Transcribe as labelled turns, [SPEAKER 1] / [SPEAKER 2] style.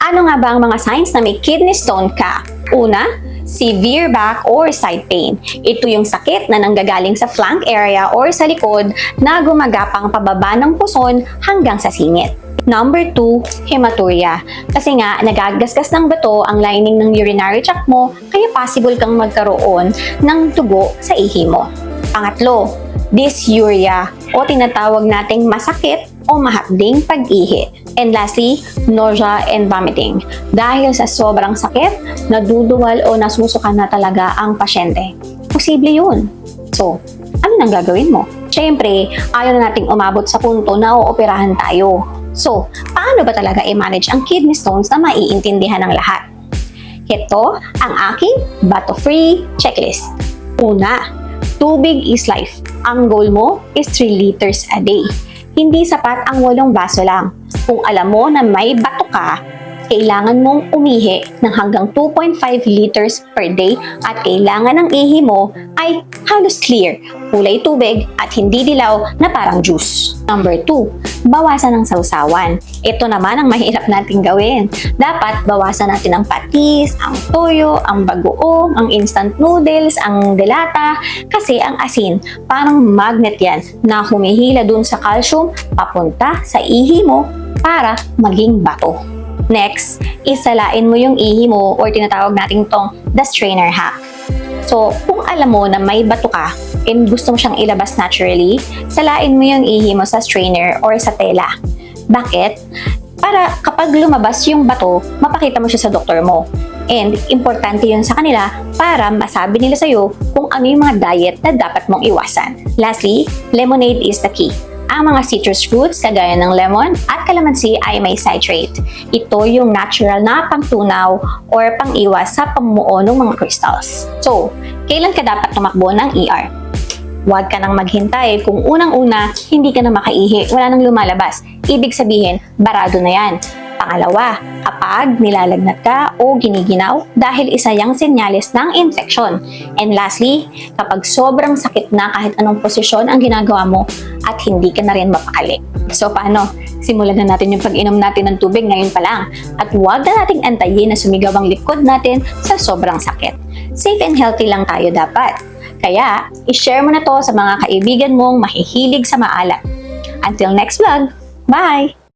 [SPEAKER 1] Ano nga ba ang mga signs na may kidney stone ka? Una, severe back or side pain. Ito yung sakit na nanggagaling sa flank area or sa likod na gumagapang pababa ng puson hanggang sa singit. Number 2, hematuria. Kasi nga, nagagasgas ng bato ang lining ng urinary tract mo, kaya possible kang magkaroon ng dugo sa ihi mo. Pangatlo, dysuria o tinatawag nating masakit o mahapding pag-ihi. And lastly, nausea and vomiting. Dahil sa sobrang sakit, naduduwal o nasusuka na talaga ang pasyente. Posible yun. So, ano nang gagawin mo? Siyempre, ayaw na nating umabot sa punto na uoperahan tayo. So, paano ba talaga i-manage ang kidney stones na maiintindihan ng lahat? Ito ang aking bato-free checklist. Una, tubig is life. Ang goal mo is 3 liters a day. Hindi sapat ang 8 baso lang. Kung alam mo na may bato ka, kailangan mong umihi ng hanggang 2.5 liters per day at kailangan ng ihi mo ay halos clear, kulay tubig at hindi dilaw na parang juice. Number 2, bawasan ng sausawan. Ito naman ang mahirap nating gawin. Dapat bawasan natin ang patis, ang toyo, ang bagoong, ang instant noodles, ang delata, kasi ang asin parang magnet yan na humihila dun sa calcium papunta sa ihi mo para maging bato. Next, isalain mo yung ihi mo or tinatawag natin tong the strainer hack. So, kung alam mo na may bato ka and gusto mo siyang ilabas naturally, salain mo yung ihi mo sa strainer or sa tela. Bakit? Para kapag lumabas yung bato, mapakita mo siya sa doktor mo. And importante yun sa kanila para masabi nila sa'yo kung ano yung mga diet na dapat mong iwasan. Lastly, lemonade is the key. Ang mga citrus fruits kagaya ng lemon at calamansi ay may citrate. Ito yung natural na pangtunaw or pang-iwas sa pamumuo ng mga crystals. So, kailan ka dapat tumakbo ng ER? Huwag ka nang maghintay kung unang-una hindi ka na makaihi, wala nang lumalabas. Ibig sabihin, barado na yan. Pangalawa, kapag nilalagnat ka o giniginaw dahil isa yang senyales ng infeksyon. And lastly, kapag sobrang sakit na kahit anong posisyon ang ginagawa mo at hindi ka na rin mapakali. So paano? Simulan na natin yung pag-inom natin ng tubig ngayon pa lang. At huwag na nating antayin na sumigaw ang likod natin sa sobrang sakit. Safe and healthy lang tayo dapat. Kaya, i-share mo na to sa mga kaibigan mong mahihilig sa maalat. Until next vlog, bye!